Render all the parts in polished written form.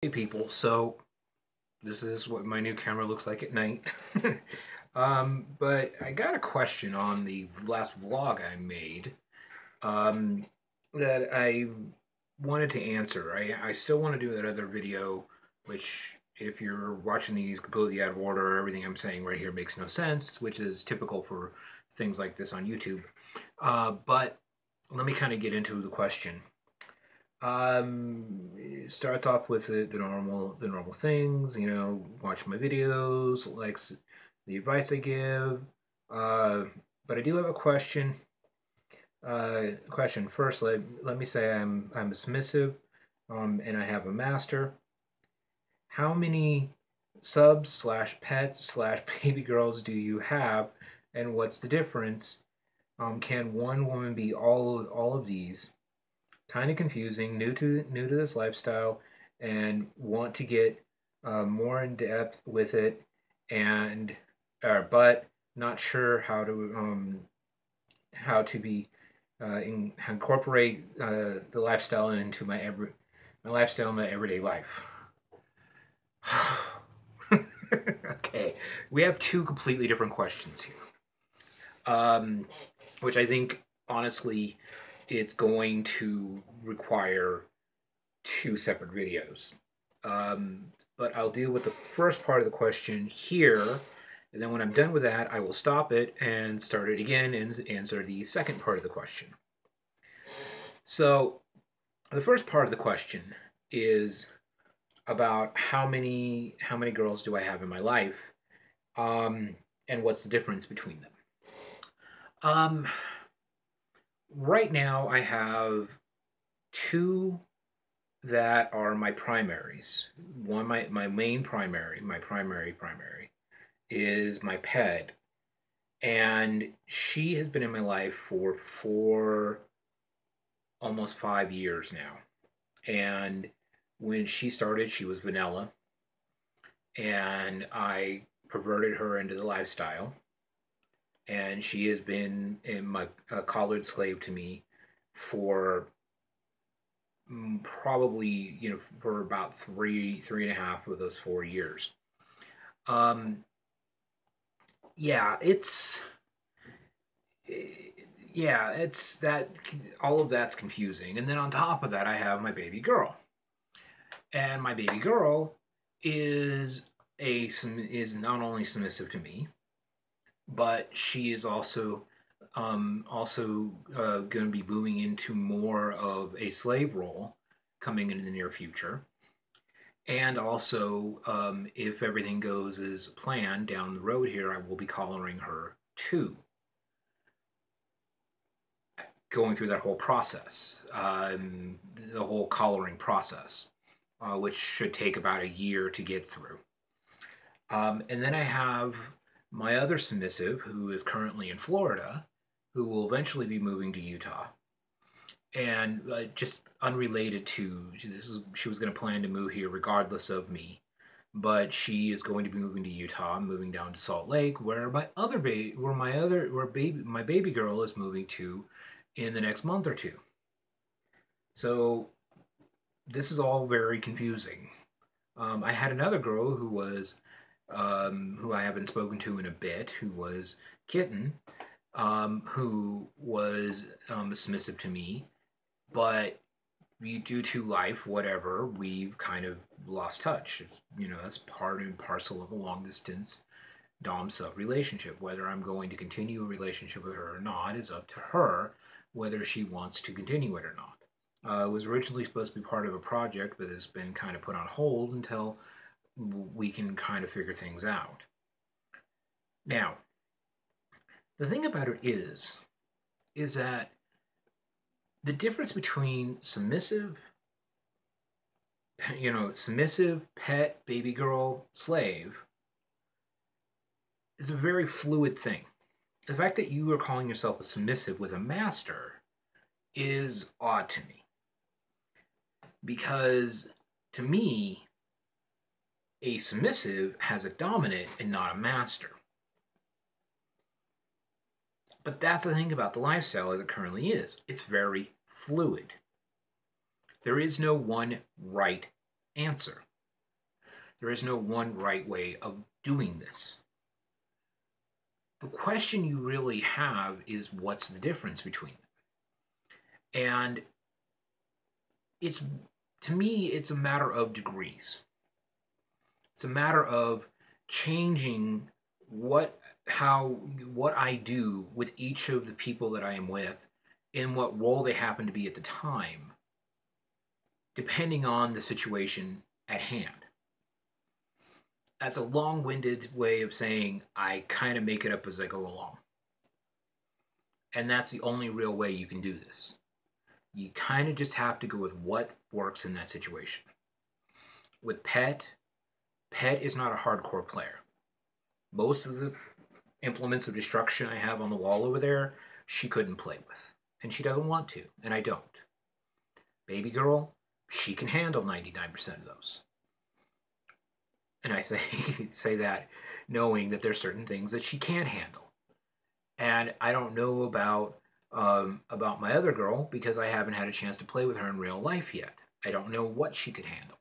Hey people, so this is what my new camera looks like at night. But I got a question on the last vlog I made um, that I wanted to answer. I still want to do that other video, which if you're watching these completely out of order, everything I'm saying right here makes no sense, which is typical for things like this on YouTube. But let me kind of get into the question. It starts off with the normal things, watch my videos, likes the advice I give. Uh, but I do have a question. Question first. Let me say I'm a submissive, and I have a master. How many subs slash pets slash baby girls do you have, and what's the difference? Can one woman be all of these? Kind of confusing, new to this lifestyle, and want to get more in depth with it, and but not sure how to be incorporate the lifestyle into my lifestyle in my everyday life. Okay, we have two completely different questions here, which I think honestly it's going to require two separate videos. But I'll deal with the first part of the question here, and then when I'm done with that, I will stop it and start it again and answer the second part of the question. So, the first part of the question is about how many girls do I have in my life, and what's the difference between them. Right now, I have two that are my primaries. One, my main primary, my primary is my pet, and she has been in my life for almost 5 years now. And when she started, she was vanilla, and I perverted her into the lifestyle, and she has been a collared slave to me for probably for about three and a half of those 4 years. Yeah, it's that all of that's confusing. And then on top of that, I have my baby girl, and my baby girl is not only submissive to me, but she is also going to be moving into more of a slave role coming in the near future. And also, if everything goes as planned down the road here, I will be collaring her too. Going through that whole process, the whole collaring process, which should take about a year to get through. And then I have my other submissive, who is currently in Florida, who will eventually be moving to Utah. And just unrelated to she was going to plan to move here regardless of me, but she is going to be moving to Utah, moving down to Salt Lake, where my baby girl is moving to in the next month or two. So this is all very confusing. I had another girl who was who I haven't spoken to in a bit, who was Kitten, who was submissive to me, but due to life, whatever, we've kind of lost touch. That's part and parcel of a long distance dom-sub relationship. Whether I'm going to continue a relationship with her or not is up to her, whether she wants to continue it or not. It was originally supposed to be part of a project, but has been kind of put on hold until we can kind of figure things out. Now, the thing about it is that the difference between submissive, pet, baby girl, slave, is a very fluid thing. The fact that you are calling yourself a submissive with a master is odd to me. Because, to me, a submissive has a dominant and not a master. But that's the thing about the lifestyle as it currently is. It's very fluid. There is no one right answer. There is no one right way of doing this. The question you really have is, what's the difference between them? And it's, to me, it's a matter of degrees. It's a matter of changing what I do with each of the people that I am with, in what role they happen to be at the time, depending on the situation at hand. That's a long-winded way of saying I kind of make it up as I go along. And that's the only real way you can do this. You kind of just have to go with what works in that situation. With Pet is not a hardcore player. Most of the implements of destruction I have on the wall over there, she couldn't play with. And she doesn't want to, and I don't. Baby girl, she can handle 99% of those. And I say that knowing that there's certain things that she can't handle. And I don't know about my other girl because I haven't had a chance to play with her in real life yet. I don't know what she could handle.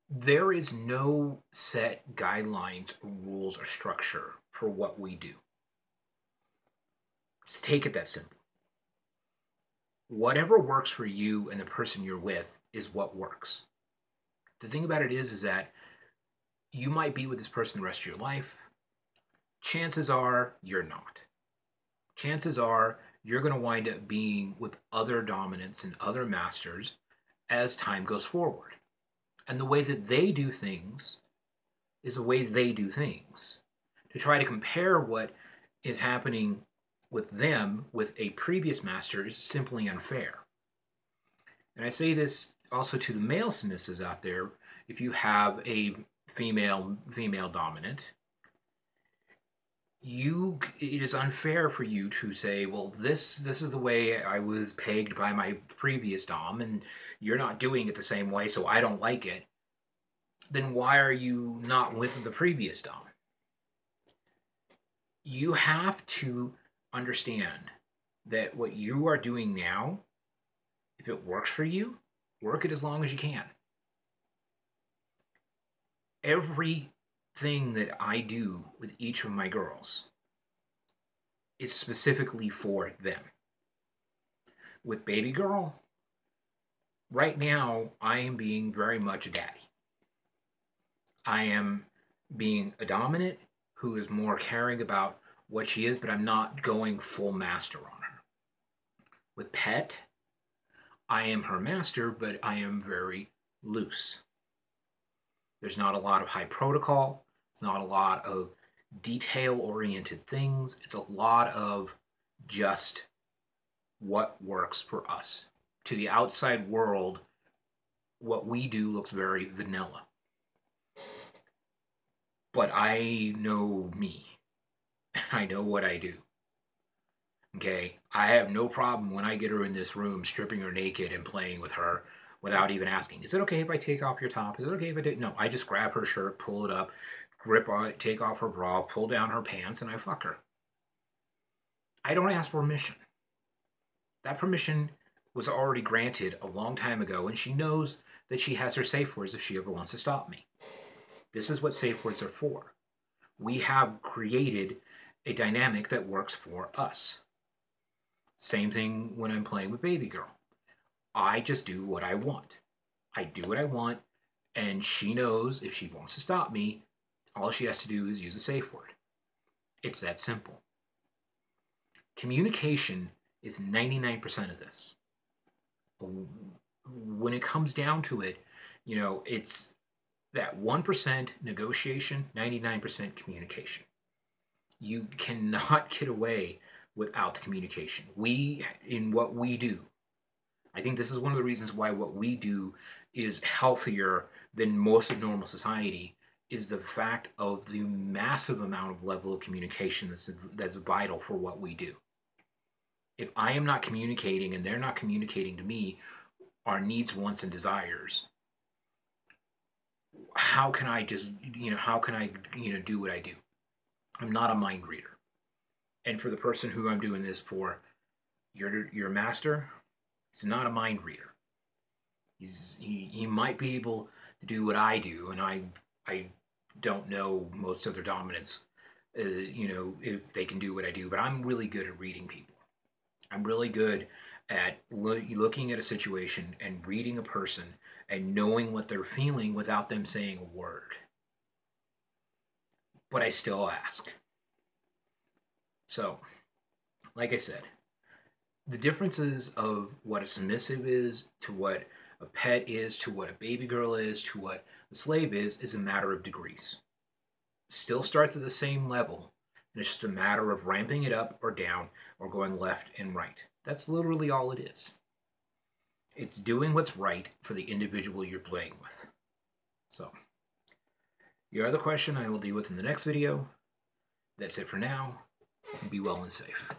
There is no set guidelines, or rules, or structure for what we do. Just take it that simple. Whatever works for you and the person you're with is what works. The thing about it is that you might be with this person the rest of your life. Chances are you're not. Chances are you're going to wind up being with other dominants and other masters as time goes forward. And the way that they do things is the way they do things. To try to compare what is happening with them with a previous master is simply unfair. And I say this also to the male submissives out there. If you have a female dominant, it is unfair for you to say, well, this is the way I was pegged by my previous dom, and you're not doing it the same way, so I don't like it. Then why are you not with the previous dom? You have to understand that what you are doing now, if it works for you, work it as long as you can. Everything that I do with each of my girls is specifically for them. With baby girl, right now, I am being very much a daddy. I am being a dominant who is more caring about what she is, but I'm not going full master on her. With Pet, I am her master, but I am very loose. There's not a lot of high protocol. It's not a lot of detail-oriented things. It's a lot of just what works for us. To the outside world, what we do looks very vanilla. But I know me. I know what I do. Okay? I have no problem when I get her in this room stripping her naked and playing with her without even asking. Is it okay if I take off your top? Is it okay if I do? No, I just grab her shirt, pull it up, grip on it, take off her bra, pull down her pants, and I fuck her. I don't ask permission. That permission was already granted a long time ago, and she knows that she has her safe words if she ever wants to stop me. This is what safe words are for. We have created a dynamic that works for us. Same thing when I'm playing with baby girl. I just do what I want. I do what I want, and she knows if she wants to stop me, all she has to do is use a safe word. It's that simple. Communication is 99% of this. When it comes down to it, it's that 1% negotiation, 99% communication. You cannot get away without the communication. In what we do, I think this is one of the reasons why what we do is healthier than most of normal society, is the fact of the massive amount of level of communication that's vital for what we do. If I am not communicating and they're not communicating to me our needs, wants, and desires, how can I do what I do? I'm not a mind reader. And for the person who I'm doing this for, your master, he's not a mind reader. He might be able do what I do, and I don't know most other dominants, you know, if they can do what I do, but I'm really good at reading people. I'm really good at looking at a situation and reading a person and knowing what they're feeling without them saying a word. But I still ask. So, like I said, the differences of what a submissive is to what a pet is to what a baby girl is to what a slave is a matter of degrees. It still starts at the same level, and it's just a matter of ramping it up or down or going left and right. That's literally all it is. It's doing what's right for the individual you're playing with. So, your other question I will deal with in the next video. That's it for now. Be well and safe.